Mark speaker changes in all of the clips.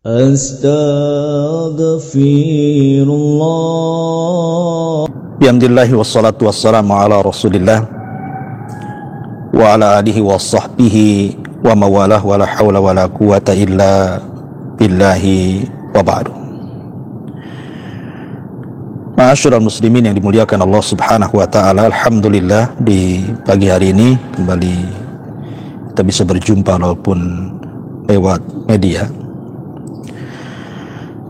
Speaker 1: Astaghfirullah. Alhamdulillah wassalatu wassalamu ala Rasulillah wa ala alihi wa sahbihi wa mawalah wa la hawla wa la quwata illa billahi wa ba'du. Ma'asyiral muslimin yang dimuliakan Allah Subhanahu wa taala, alhamdulillah di pagi hari ini kembali kita bisa berjumpa walaupun lewat media.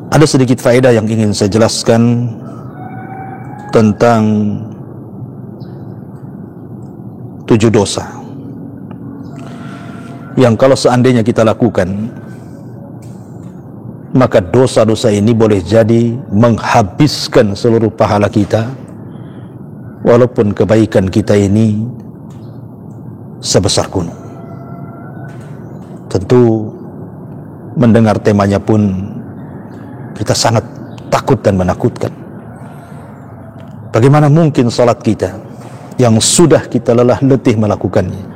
Speaker 1: Ada sedikit faedah yang ingin saya jelaskan tentang 7 dosa yang kalau seandainya kita lakukan, maka dosa-dosa ini boleh jadi menghabiskan seluruh pahala kita, walaupun kebaikan kita ini sebesar gunung. Tentu mendengar temanya pun kita sangat takut dan menakutkan. Bagaimana mungkin salat kita yang sudah kita lelah letih melakukannya,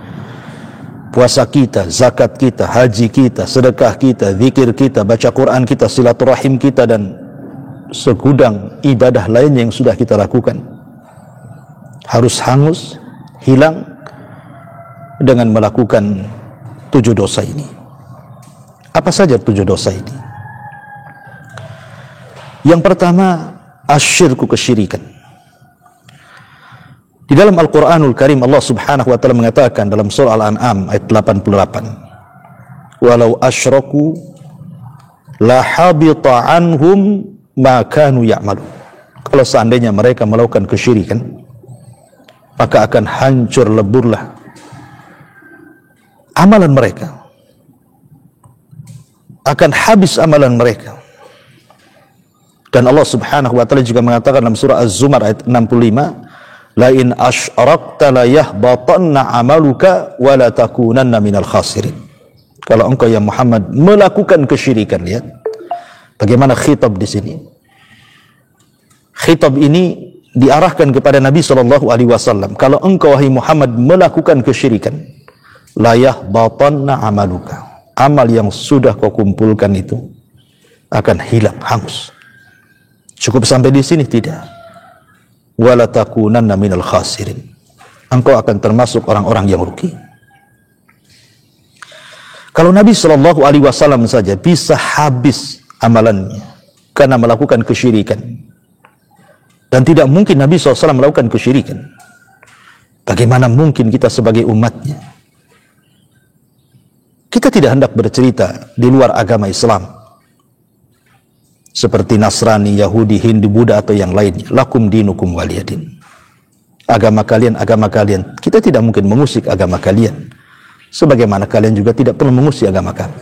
Speaker 1: puasa kita, zakat kita, haji kita, sedekah kita, zikir kita, baca Quran kita, silaturahim kita, dan segudang ibadah lainnya yang sudah kita lakukan harus hangus, hilang dengan melakukan 7 dosa ini. Apa saja 7 dosa ini? Yang pertama, asyirku, kesyirikan. Di dalam Al-Quranul Karim Allah Subhanahu wa ta'ala mengatakan dalam surah Al-An'am ayat 88, walau asyraku la habita anhum ma kanu ya'malu. Kalau seandainya mereka melakukan kesyirikan, maka akan hancur leburlah amalan mereka, akan habis amalan mereka. Dan Allah Subhanahu wa ta'ala juga mengatakan dalam surah Az-Zumar ayat 65, la in asyrakta la yahbatanna amaluka wa la takunanna minal khasirin. Kalau engkau ya Muhammad melakukan kesyirikan, lihat bagaimana khitab di sini. Khitab ini diarahkan kepada Nabi sallallahu alaihi wasallam. Kalau engkau wahai Muhammad melakukan kesyirikan, la yahbatanna amaluka. Amal yang sudah kau kumpulkan itu akan hilang, hangus. Cukup sampai di sini? Tidak. Wala takunanna minal khasirin. Engkau akan termasuk orang-orang yang rugi. Kalau Nabi sallallahu alaihi wasallam saja bisa habis amalannya karena melakukan kesyirikan, dan tidak mungkin Nabi SAW melakukan kesyirikan, bagaimana mungkin kita sebagai umatnya? Kita tidak hendak bercerita di luar agama Islam seperti Nasrani, Yahudi, Hindu, Buddha atau yang lainnya. Lakum dinukum waliyadin. Agama kalian, agama kalian. Kita tidak mungkin mengusik agama kalian, sebagaimana kalian juga tidak perlu mengusik agama kami.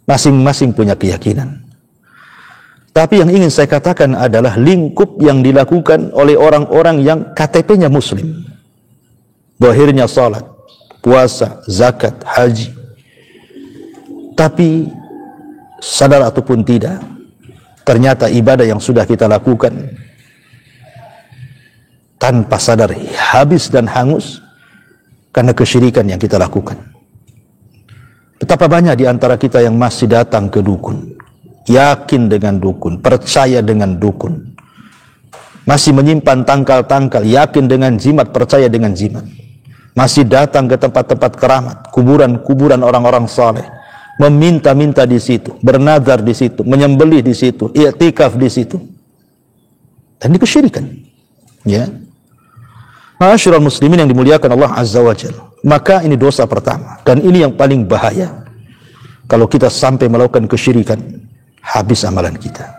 Speaker 1: Masing-masing punya keyakinan. Tapi yang ingin saya katakan adalah lingkup yang dilakukan oleh orang-orang yang KTP-nya Muslim, zahirnya salat, puasa, zakat, haji, tapi sadar ataupun tidak, ternyata ibadah yang sudah kita lakukan tanpa sadar habis dan hangus karena kesyirikan yang kita lakukan. Betapa banyak di antara kita yang masih datang ke dukun, yakin dengan dukun, percaya dengan dukun, masih menyimpan tangkal-tangkal, yakin dengan jimat, percaya dengan jimat, masih datang ke tempat-tempat keramat, kuburan-kuburan orang-orang saleh, meminta-minta di situ, bernazar di situ, menyembelih di situ, i'tikaf di situ. Dan ini kesyirikan. Ya. Ma'asyiral muslimin yang dimuliakan Allah Azza wa Jalla. Maka ini dosa pertama, dan ini yang paling bahaya. Kalau kita sampai melakukan kesyirikan, habis amalan kita.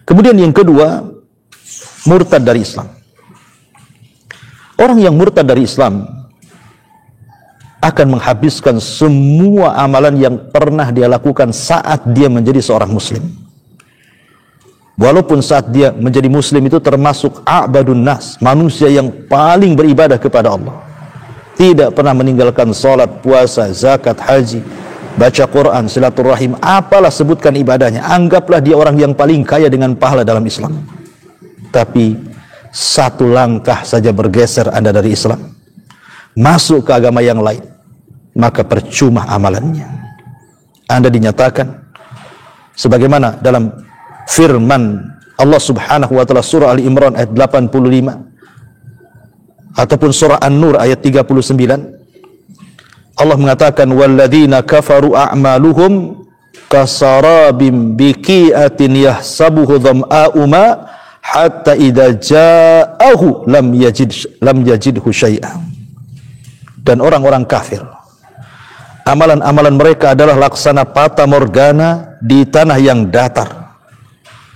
Speaker 1: Kemudian yang kedua, murtad dari Islam. Orang yang murtad dari Islam akan menghabiskan semua amalan yang pernah dia lakukan saat dia menjadi seorang muslim. Walaupun saat dia menjadi muslim itu termasuk a'badun nas, manusia yang paling beribadah kepada Allah, tidak pernah meninggalkan salat, puasa, zakat, haji, baca Quran, silaturahim, apalah sebutkan ibadahnya, anggaplah dia orang yang paling kaya dengan pahala dalam Islam. Tapi satu langkah saja bergeser Anda dari Islam, masuk ke agama yang lain, maka percuma amalannya. Anda dinyatakan sebagaimana dalam firman Allah Subhanahu wa taala surah Ali Imran ayat 85 ataupun surah An-Nur ayat 39, Allah mengatakan walladzina kafaru a'maluhum kasarabim biqi'atin yahsabuhu dhama'u ma hatta idza ja'ahu lam yajidhu syai'a. Dan orang-orang kafir, amalan-amalan mereka adalah laksana fata morgana di tanah yang datar.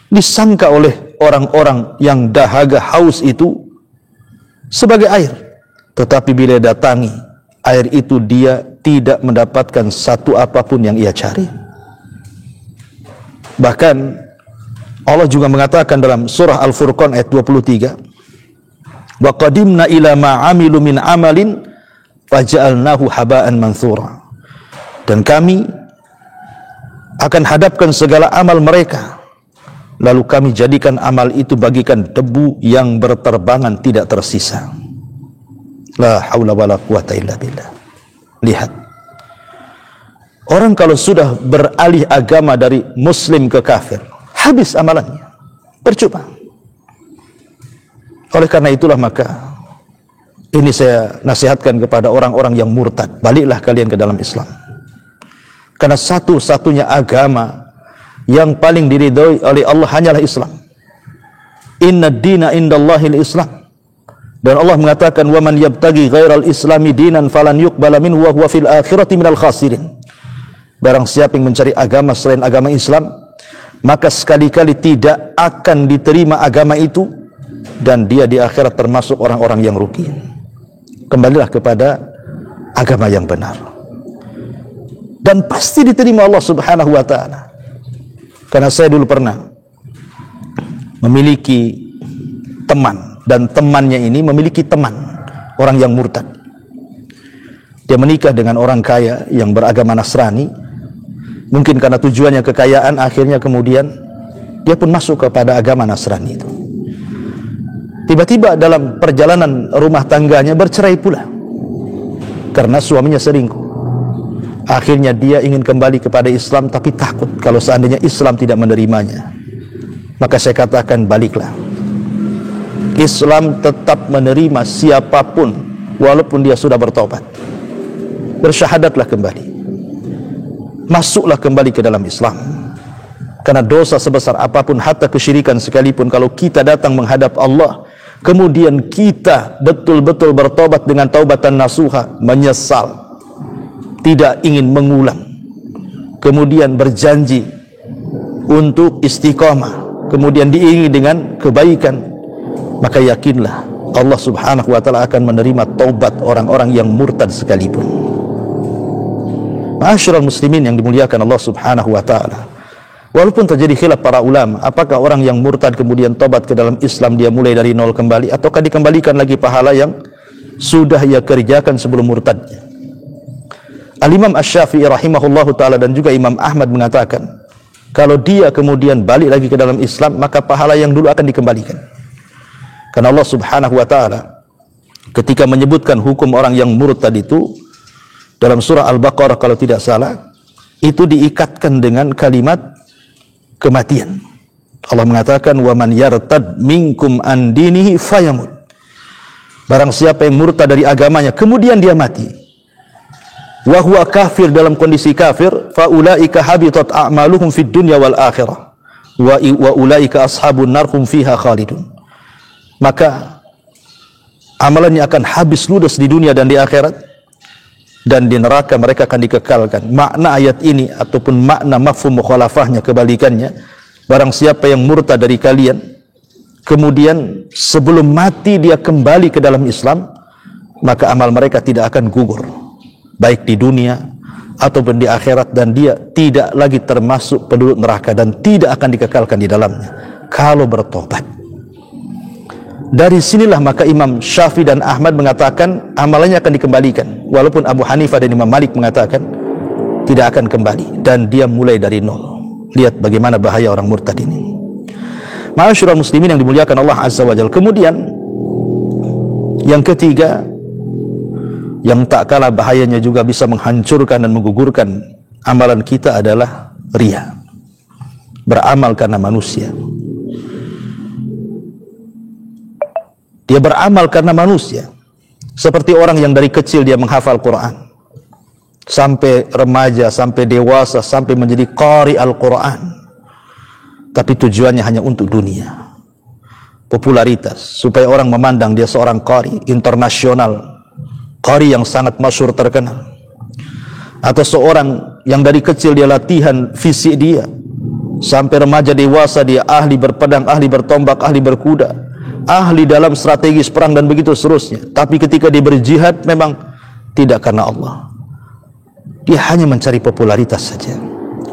Speaker 1: Disangka oleh orang-orang yang dahaga haus itu sebagai air, tetapi bila datangi air itu, dia tidak mendapatkan satu apapun yang ia cari. Bahkan Allah juga mengatakan dalam surah Al-Furqan ayat 23, wa qadimna ila ma amilu min amalin faja'alnahu haba'an manthura. Dan kami akan hadapkan segala amal mereka, lalu kami jadikan amal itu bagikan debu yang berterbangan tidak tersisa. La haula wala quwata illa billah. Lihat, orang kalau sudah beralih agama dari muslim ke kafir, habis amalannya, percuma. Oleh karena itulah maka ini saya nasihatkan kepada orang-orang yang murtad, baliklah kalian ke dalam Islam. Karena satu-satunya agama yang paling diridhoi oleh Allah hanyalah Islam. Inna dina indallahil Islam. Dan Allah mengatakan wa man yabtaghi ghairal islami dinan falan yuqbala minhu wa huwa fil akhirati minal khasirin. Barang siapa yang mencari agama selain agama Islam, maka sekali-kali tidak akan diterima agama itu, dan dia di akhirat termasuk orang-orang yang rugi. Kembalilah kepada agama yang benar, dan pasti diterima Allah Subhanahu wa taala. Karena saya dulu pernah memiliki teman, dan temannya ini memiliki teman orang yang murtad. Dia menikah dengan orang kaya yang beragama Nasrani. Mungkin karena tujuannya kekayaan, akhirnya kemudian dia pun masuk kepada agama Nasrani itu. Tiba-tiba dalam perjalanan rumah tangganya bercerai pula karena suaminya selingkuh. Akhirnya dia ingin kembali kepada Islam, tapi takut kalau seandainya Islam tidak menerimanya. Maka saya katakan, baliklah. Islam tetap menerima siapapun walaupun dia sudah bertobat. Bersyahadatlah kembali, masuklah kembali ke dalam Islam. Karena dosa sebesar apapun, hatta kesyirikan sekalipun, kalau kita datang menghadap Allah, kemudian kita betul-betul bertobat dengan taubatan nasuha, menyesal, tidak ingin mengulang, kemudian berjanji untuk istiqamah, kemudian diiringi dengan kebaikan, maka yakinlah Allah Subhanahu wa taala akan menerima taubat orang-orang yang murtad sekalipun. Ma'asyiral muslimin yang dimuliakan Allah Subhanahu wa taala, walaupun terjadi khilaf para ulama, apakah orang yang murtad kemudian taubat ke dalam Islam dia mulai dari nol kembali, ataukah dikembalikan lagi pahala yang sudah ia kerjakan sebelum murtadnya? Al-Imam Asy-Syafi'i rahimahullahu ta'ala dan juga Imam Ahmad mengatakan, kalau dia kemudian balik lagi ke dalam Islam, maka pahala yang dulu akan dikembalikan. Karena Allah Subhanahu wa ta'ala ketika menyebutkan hukum orang yang murtad itu dalam surah Al-Baqarah kalau tidak salah, itu diikatkan dengan kalimat kematian. Allah mengatakan, wa man yartad minkum an dinihi fayamut. Barang siapa yang murtad dari agamanya kemudian dia mati, wa huwa kafir, dalam kondisi kafir, fa ulaika habitat a'maluhum fid dunya wal akhirah wa ulaika ashabun nar hum fiha khalidun. Maka amalannya akan habis ludes di dunia dan di akhirat, dan di neraka mereka akan dikekalkan. Makna ayat ini ataupun makna mafhum mukhalafahnya kebalikannya, barang siapa yang murtad dari kalian kemudian sebelum mati dia kembali ke dalam Islam, maka amal mereka tidak akan gugur baik di dunia ataupun di akhirat, dan dia tidak lagi termasuk penduduk neraka dan tidak akan dikekalkan di dalamnya kalau bertobat. Dari sinilah maka Imam Syafi'i dan Ahmad mengatakan amalannya akan dikembalikan, walaupun Abu Hanifah dan Imam Malik mengatakan tidak akan kembali dan dia mulai dari nol. Lihat bagaimana bahaya orang murtad ini. Ma'asyiral muslimin yang dimuliakan Allah Azza wa Jalla. Kemudian yang ketiga, yang tak kalah bahayanya juga bisa menghancurkan dan menggugurkan amalan kita adalah riya, beramal karena manusia. Dia beramal karena manusia, seperti orang yang dari kecil dia menghafal Quran, sampai remaja, sampai dewasa, sampai menjadi qari Al-Quran, tapi tujuannya hanya untuk dunia, popularitas, supaya orang memandang dia seorang qari internasional, qari yang sangat masyhur terkenal. Atau seorang yang dari kecil dia latihan fisik dia, sampai remaja dewasa dia ahli berpedang, ahli bertombak, ahli berkuda, ahli dalam strategis perang dan begitu seterusnya. Tapi ketika dia berjihad memang tidak karena Allah, dia hanya mencari popularitas saja,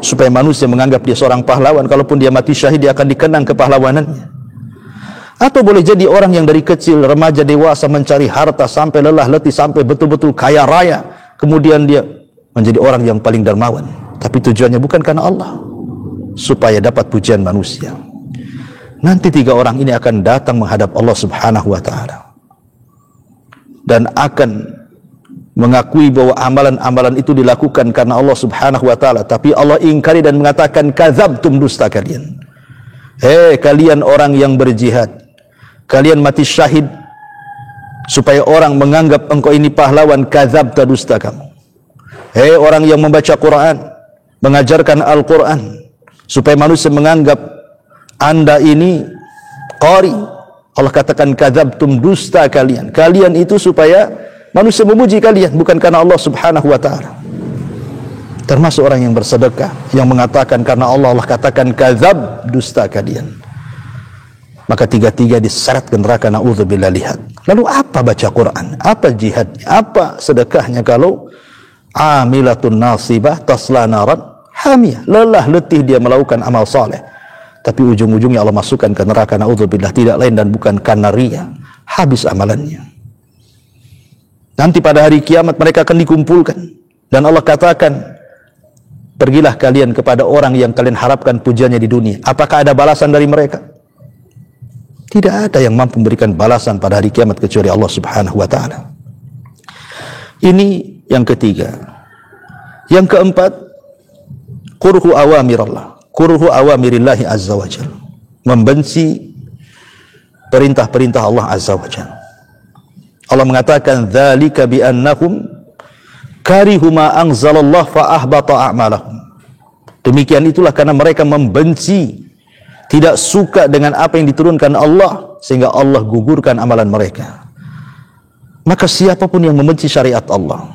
Speaker 1: supaya manusia menganggap dia seorang pahlawan. Kalaupun dia mati syahid, dia akan dikenang kepahlawanannya. Atau boleh jadi orang yang dari kecil, remaja, dewasa mencari harta sampai lelah letih, sampai betul-betul kaya raya, kemudian dia menjadi orang yang paling dermawan, tapi tujuannya bukan karena Allah, supaya dapat pujian manusia. Nanti tiga orang ini akan datang menghadap Allah Subhanahu wa ta'ala dan akan mengakui bahwa amalan-amalan itu dilakukan karena Allah Subhanahu wa ta'ala, tapi Allah ingkari dan mengatakan, kadzabtum, dusta kalian. Hei kalian orang yang berjihad, kalian mati syahid supaya orang menganggap engkau ini pahlawan, kadzabta, dusta kamu. Hei orang yang membaca Quran, mengajarkan Al-Quran, supaya manusia menganggap anda ini qari, Allah katakan kadzabtum, dusta kalian. Kalian itu supaya manusia memuji kalian, bukan karena Allah Subhanahu wa ta'ala. Termasuk orang yang bersedekah, yang mengatakan karena Allah, Allah katakan kadzab, dusta kalian. Maka tiga-tiga diseret ke neraka, na'udzubillah. Lihat, lalu apa baca Quran, apa jihadnya, apa sedekahnya kalau amilatun nasibah tasla naran hamiyah, lelah letih dia melakukan amal saleh, tapi ujung-ujungnya Allah masukkan ke neraka, na'udzubillah, tidak lain dan bukan karena riya, habis amalannya. Nanti pada hari kiamat mereka akan dikumpulkan dan Allah katakan, pergilah kalian kepada orang yang kalian harapkan pujiannya di dunia. Apakah ada balasan dari mereka? Tidak ada yang mampu memberikan balasan pada hari kiamat kecuali Allah Subhanahu wa ta'ala. Ini yang ketiga. Yang keempat, kurhu awamirallah, kurhu awamirillahi azza wa jalla, membenci perintah-perintah Allah azza wa jalla. Allah mengatakan, dzalika bi annahum karihu ma anzalallah fa ahbata a'malahum. Demikian itulah karena mereka membenci, tidak suka dengan apa yang diturunkan Allah, sehingga Allah gugurkan amalan mereka. Maka siapapun yang membenci syariat Allah,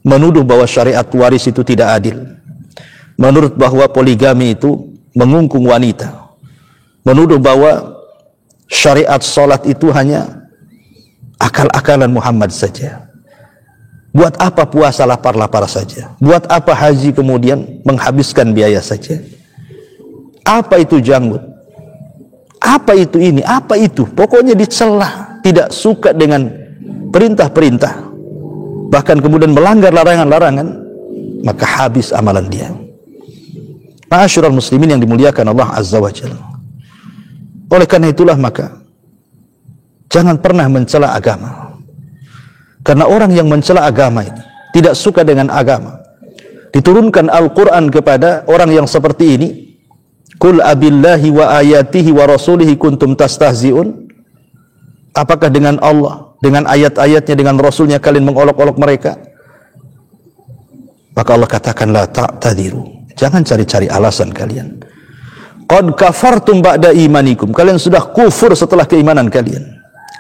Speaker 1: menuduh bahwa syariat waris itu tidak adil, menurut bahwa poligami itu mengungkung wanita, menuduh bahwa syariat salat itu hanya akal-akalan Muhammad saja, buat apa puasa lapar-lapar saja, buat apa haji kemudian menghabiskan biaya saja, apa itu janggut, apa itu ini, apa itu, pokoknya dicela, tidak suka dengan perintah-perintah, bahkan kemudian melanggar larangan-larangan, maka habis amalan dia. Ma'asyiral muslimin yang dimuliakan Allah azza wa jalla. Oleh karena itulah maka jangan pernah mencela agama, karena orang yang mencela agama ini, tidak suka dengan agama, diturunkan Al-Quran kepada orang yang seperti ini, Qul abillahi wa ayatihi wa rasulihi kuntum tastahzi'un. Apakah dengan Allah, dengan ayat-ayatnya, dengan Rasulnya kalian mengolok-olok mereka? Maka Allah katakan, la ta'tadiru, jangan cari-cari alasan kalian. Qad kafartum ba'da imanikum, kalian sudah kufur setelah keimanan kalian,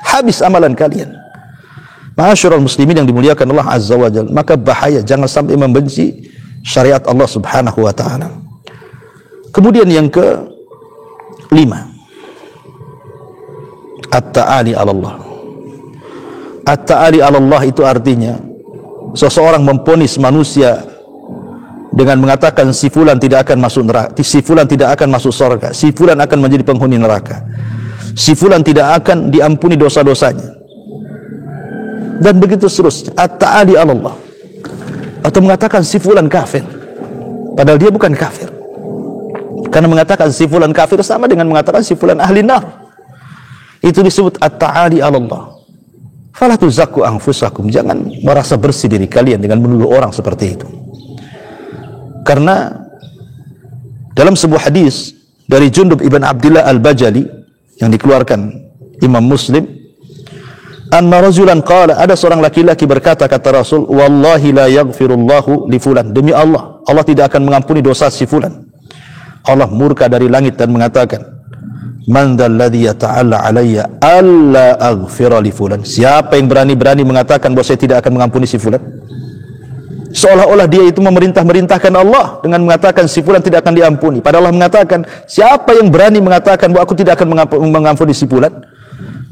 Speaker 1: habis amalan kalian. Ma'asyiral muslimin yang dimuliakan Allah azza wa jalla, maka bahaya, jangan sampai membenci syariat Allah subhanahu wa ta'ala. Kemudian yang kelima, at-ta'ali 'ala Allah. At-ta'ali 'ala Allah itu artinya seseorang memponis manusia dengan mengatakan si fulan tidak akan masuk neraka, si fulan tidak akan masuk surga, si fulan akan menjadi penghuni neraka, si fulan tidak akan diampuni dosa-dosanya, dan begitu seterusnya. At-ta'ali 'ala Allah. Atau mengatakan si fulan kafir, padahal dia bukan kafir. Karena mengatakan si fulan kafir sama dengan mengatakan si fulan ahli nar. Itu disebut at-ta'ali 'ala Allah. Fala tuzakku anfusakum, jangan merasa bersih diri kalian dengan menuduh orang seperti itu. Karena dalam sebuah hadis dari Jundub ibn Abdillah al-Bajali yang dikeluarkan Imam Muslim, anna rajulan qala, ada seorang laki-laki berkata, kata Rasul, wallahi la yaghfirullahu li fulan, demi Allah, Allah tidak akan mengampuni dosa si fulan. Allah murka dari langit dan mengatakan, man dzalladzi yata'alla alayya alla aghfira li fulan, siapa yang berani-berani mengatakan bahwa saya tidak akan mengampuni si fulan? Seolah-olah dia itu memerintahkan Allah dengan mengatakan si fulan tidak akan diampuni. Padahal Allah mengatakan, siapa yang berani mengatakan bahwa aku tidak akan mengampuni si fulan?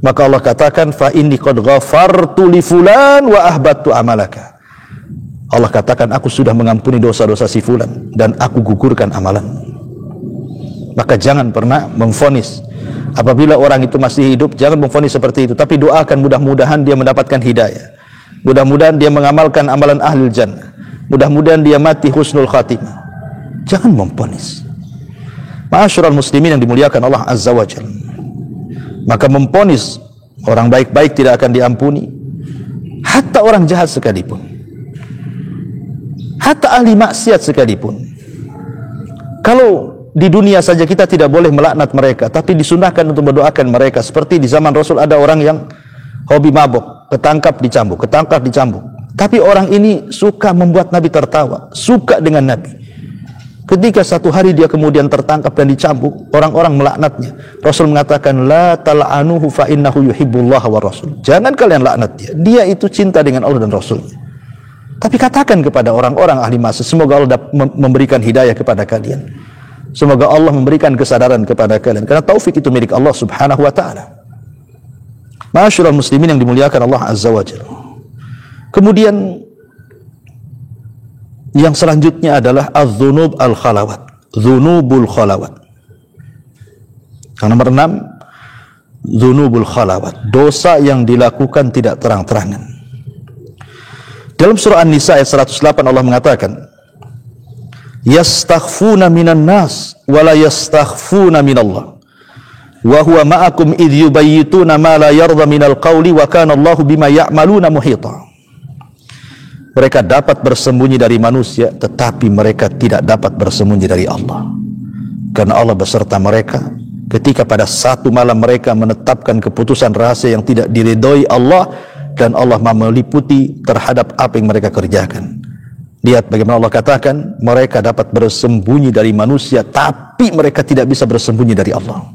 Speaker 1: Maka Allah katakan, fa inni qad ghafartu li fulan wa ahbattu amalaka. Allah katakan, aku sudah mengampuni dosa-dosa si fulan dan aku gugurkan amalan. Maka jangan pernah memvonis. Apabila orang itu masih hidup, jangan memvonis seperti itu, tapi doakan mudah-mudahan dia mendapatkan hidayah. Mudah-mudahan dia mengamalkan amalan ahlul jannah. Mudah-mudahan dia mati husnul khatimah. Jangan memvonis. Ma'asyiral muslimin yang dimuliakan Allah Azza wa Jalla. Maka memvonis orang baik-baik tidak akan diampuni, hatta orang jahat sekalipun, hatta ahli maksiat sekalipun. Kalau di dunia saja kita tidak boleh melaknat mereka, tapi disunahkan untuk mendoakan mereka. Seperti di zaman Rasul ada orang yang hobi mabuk, ketangkap dicambuk. Tapi orang ini suka membuat Nabi tertawa, suka dengan Nabi. Ketika satu hari dia kemudian tertangkap dan dicambuk, orang-orang melaknatnya. Rasul mengatakan, la tal'anuhu fa innahu yuhibbullah wa rasul. Jangan kalian laknat dia. Dia itu cinta dengan Allah dan Rasulnya. Tapi katakan kepada orang-orang ahli maksiat, semoga Allah memberikan hidayah kepada kalian. Semoga Allah memberikan kesadaran kepada kalian. Karena taufik itu milik Allah subhanahu wa ta'ala. Ma'asyiral muslimin yang dimuliakan Allah Azza wa Jalla. Kemudian yang selanjutnya adalah az-dzunub al-khalawat, dzunubul khalawat. Yang nomor 6, dzunubul khalawat, dosa yang dilakukan tidak terang-terangan. Dalam surah An-Nisa ayat 108 Allah mengatakan, yastakhfuna minan nas wa la yastakhfuna minallah wa huwa ma'akum idh yubayyituna ma la yarda minal qawli wa kana Allahu bima ya'maluna muhita. Mereka dapat bersembunyi dari manusia, tetapi mereka tidak dapat bersembunyi dari Allah. Karena Allah beserta mereka ketika pada satu malam mereka menetapkan keputusan rahasia yang tidak diridhoi Allah, dan Allah meliputi terhadap apa yang mereka kerjakan. Lihat bagaimana Allah katakan, mereka dapat bersembunyi dari manusia, tapi mereka tidak bisa bersembunyi dari Allah.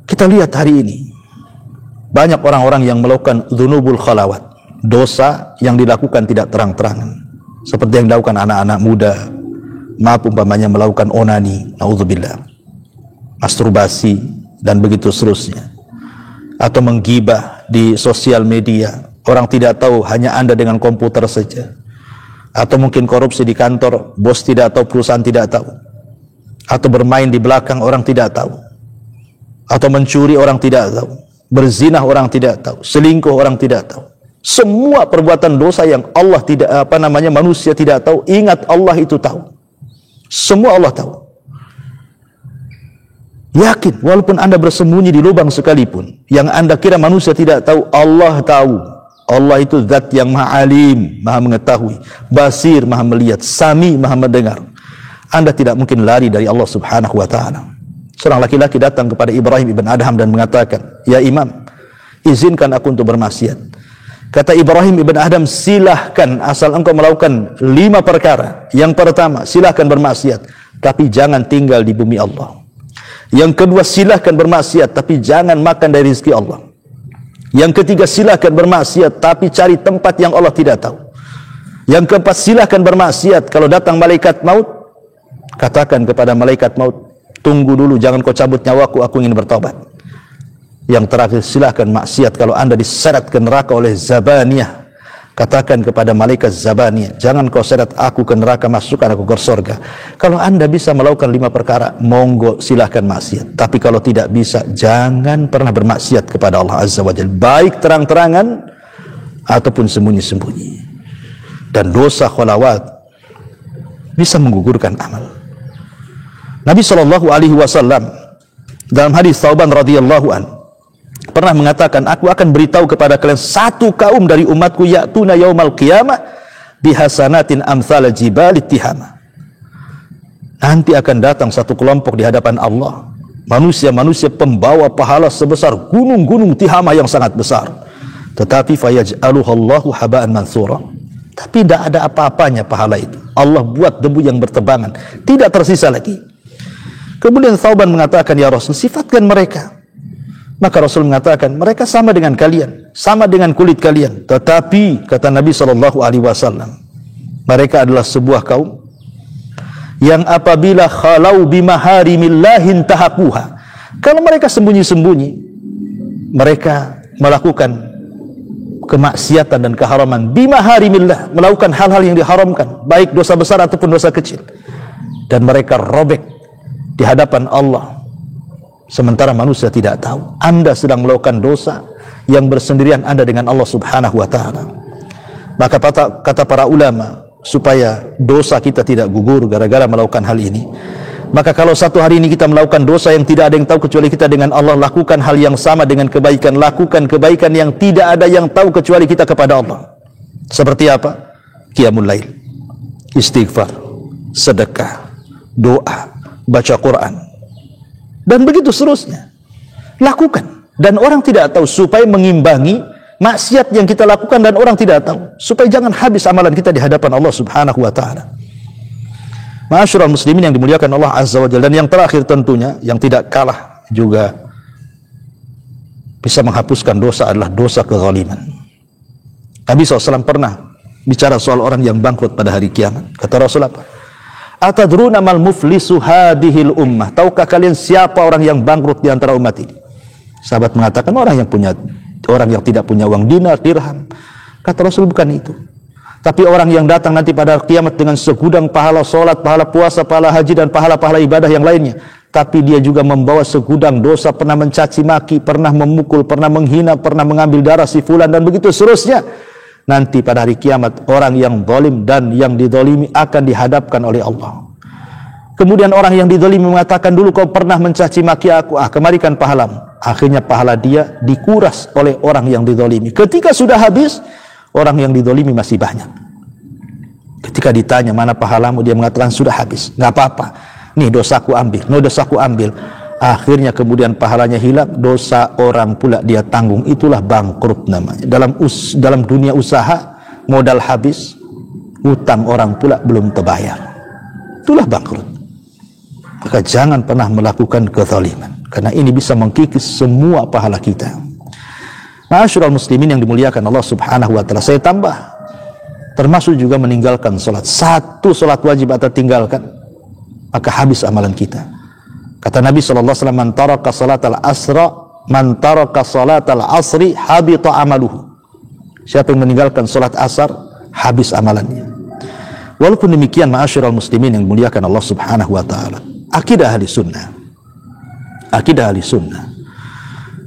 Speaker 1: Kita lihat hari ini, banyak orang-orang yang melakukan dzunubul khalawat, dosa yang dilakukan tidak terang-terangan, seperti yang dilakukan anak-anak muda, maaf umpamanya melakukan onani, naudzubillah, masturbasi dan begitu seterusnya, atau menggibah di sosial media, orang tidak tahu, hanya Anda dengan komputer saja, atau mungkin korupsi di kantor, bos tidak tahu, perusahaan tidak tahu, atau bermain di belakang, orang tidak tahu, atau mencuri, orang tidak tahu, berzinah orang tidak tahu, selingkuh orang tidak tahu. Semua perbuatan dosa yang Allah tidak, manusia tidak tahu, ingat Allah itu tahu. Semua Allah tahu. Yakin, walaupun Anda bersembunyi di lubang sekalipun, yang Anda kira manusia tidak tahu, Allah tahu. Allah itu zat yang maha alim, maha mengetahui, basir, maha melihat, sami, maha mendengar. Anda tidak mungkin lari dari Allah subhanahu wa ta'ala. Seorang laki-laki datang kepada Ibrahim ibn Adham dan mengatakan, ya Imam, izinkan aku untuk bermaksiat. Kata Ibrahim ibn Adham, silahkan, asal engkau melakukan 5 perkara. Yang pertama, silahkan bermaksiat, tapi jangan tinggal di bumi Allah. Yang kedua, silahkan bermaksiat, tapi jangan makan dari rezeki Allah. Yang ketiga, silahkan bermaksiat, tapi cari tempat yang Allah tidak tahu. Yang keempat, silahkan bermaksiat, kalau datang malaikat maut, katakan kepada malaikat maut, tunggu dulu, jangan kau cabut nyawaku, aku ingin bertobat. Yang terakhir, silahkan maksiat, kalau Anda diseret ke neraka oleh Zabaniyah, katakan kepada malaikat Zabaniyah, jangan kau seret aku ke neraka, masukkan aku ke surga. Kalau Anda bisa melakukan 5 perkara, monggo silahkan maksiat. Tapi kalau tidak bisa, jangan pernah bermaksiat kepada Allah Azza wa Jalla, baik terang-terangan ataupun sembunyi-sembunyi. Dan dosa khalawat bisa menggugurkan amal. Nabi SAW dalam hadis Thauban radhiyallahu an pernah mengatakan, aku akan beritahu kepada kalian satu kaum dari umatku, ya'tuna yaumal qiyamah bihasanatin amsal jibal tihama. Nanti akan datang satu kelompok di hadapan Allah, manusia-manusia pembawa pahala sebesar gunung-gunung Tihama yang sangat besar. Tetapi fayaj'aluhu Allahu haba'an mansura. Tapi tidak ada apa-apanya pahala itu. Allah buat debu yang bertebangan, tidak tersisa lagi. Kemudian Thauban mengatakan, ya Rasul, sifatkan mereka. Maka Rasul mengatakan, mereka sama dengan kalian, sama dengan kulit kalian. Tetapi kata Nabi SAW, mereka adalah sebuah kaum yang apabila khalau bimaharimillahin tahakuha, kalau mereka sembunyi-sembunyi, mereka melakukan kemaksiatan dan keharaman bimaharimillah, melakukan hal-hal yang diharamkan, baik dosa besar ataupun dosa kecil, dan mereka robek di hadapan Allah, sementara manusia tidak tahu Anda sedang melakukan dosa yang bersendirian Anda dengan Allah Subhanahu wa ta'ala. Maka kata para ulama, supaya dosa kita tidak gugur gara-gara melakukan hal ini, maka kalau satu hari ini kita melakukan dosa yang tidak ada yang tahu kecuali kita dengan Allah, lakukan hal yang sama dengan kebaikan, lakukan kebaikan yang tidak ada yang tahu kecuali kita kepada Allah. Seperti apa? Qiyamul lail, istighfar, sedekah, doa, baca Quran, dan begitu seterusnya. Lakukan, dan orang tidak tahu, supaya mengimbangi maksiat yang kita lakukan dan orang tidak tahu, supaya jangan habis amalan kita di hadapan Allah Subhanahu wa ta'ala. Ma'asyiral muslimin yang dimuliakan Allah Azza wa Jalla. Dan yang terakhir tentunya, yang tidak kalah juga bisa menghapuskan dosa, adalah dosa kezaliman. Nabi SAW pernah bicara soal orang yang bangkrut pada hari kiamat. Kata Rasul apa? Atadruna mal muflisu hadihil ummah. Tahukah kalian siapa orang yang bangkrut di antara umat ini? Sahabat mengatakan, orang yang tidak punya uang dinar, dirham. Kata Rasul, bukan itu. Tapi orang yang datang nanti pada kiamat dengan segudang pahala solat, pahala puasa, pahala haji, dan pahala-pahala ibadah yang lainnya. Tapi dia juga membawa segudang dosa, pernah mencaci maki, pernah memukul, pernah menghina, pernah mengambil darah si fulan, dan begitu seterusnya. Nanti pada hari kiamat, orang yang zalim dan yang dizalimi akan dihadapkan oleh Allah. Kemudian orang yang dizalimi mengatakan, dulu kau pernah mencaci maki aku, kemarikan pahalamu. Akhirnya pahala dia dikuras oleh orang yang dizalimi. Ketika sudah habis, orang yang dizalimi masih banyak. Ketika ditanya mana pahalamu, dia mengatakan sudah habis, nggak apa-apa, nih dosaku ambil, nih dosaku ambil. Akhirnya kemudian pahalanya hilang, dosa orang pula dia tanggung. Itulah bangkrut namanya. Dalam dunia usaha, modal habis, utang orang pula belum terbayar. Itulah bangkrut. Maka jangan pernah melakukan kezaliman, karena ini bisa mengkikis semua pahala kita. Ma'asyiral muslimin yang dimuliakan Allah Subhanahu wa ta'ala. Saya tambah, termasuk juga meninggalkan salat. Satu salat wajib atau tinggalkan, maka habis amalan kita. Kata Nabi SAW, man taraka salatal asri habita amaluhu. Siapa yang meninggalkan salat asar, habis amalannya. Walaupun demikian, ma'asyiral muslimin yang dimuliakan Allah Subhanahu wa ta'ala, akidah ahli sunnah,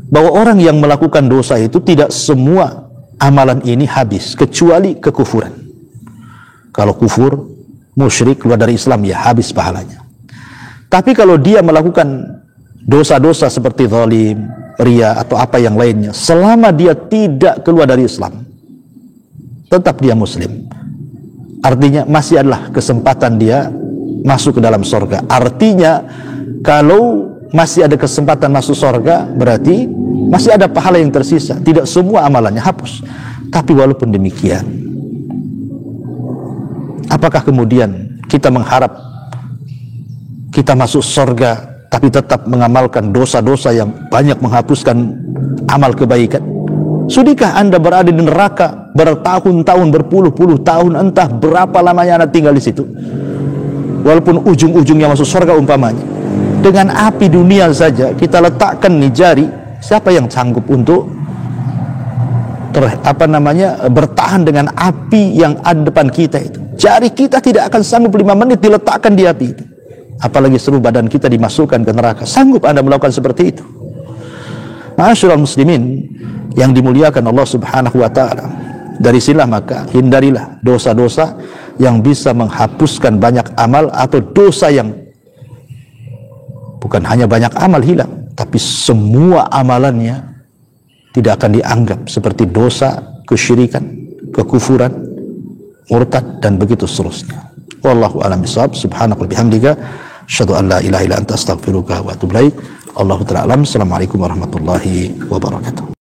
Speaker 1: bahwa orang yang melakukan dosa itu tidak semua amalan ini habis, kecuali kekufuran. Kalau kufur, musyrik, keluar dari Islam, ya habis pahalanya. Tapi kalau dia melakukan dosa-dosa seperti zalim, ria, atau apa yang lainnya, selama dia tidak keluar dari Islam, tetap dia muslim. Artinya masih adalah kesempatan dia masuk ke dalam surga. Artinya kalau masih ada kesempatan masuk surga, berarti masih ada pahala yang tersisa. Tidak semua amalannya hapus. Tapi walaupun demikian, apakah kemudian kita mengharap kita masuk surga tapi tetap mengamalkan dosa-dosa yang banyak menghapuskan amal kebaikan? Sudikah Anda berada di neraka bertahun-tahun, berpuluh-puluh tahun, entah berapa lamanya Anda tinggal di situ, walaupun ujung-ujungnya masuk surga umpamanya? Dengan api dunia saja kita letakkan nih jari, siapa yang sanggup untuk bertahan dengan api yang ada depan kita itu? Jari kita tidak akan sanggup 5 menit diletakkan di api itu. Apalagi seluruh badan kita dimasukkan ke neraka. Sanggup Anda melakukan seperti itu? Ma'asyiral muslimin yang dimuliakan Allah Subhanahu wa ta'ala, dari sinilah maka hindarilah dosa-dosa yang bisa menghapuskan banyak amal, atau dosa yang bukan hanya banyak amal hilang, tapi semua amalannya tidak akan dianggap seperti dosa kesyirikan, kekufuran, murtad, dan begitu seterusnya. Wallahu a'lam bishawab. Subhanaka wa bihamdika asyhadu an la ilaha illa anta astaghfiruka wa atubu ilaik. Allahu ta'ala alam. Assalamualaikum warahmatullahi wabarakatuh.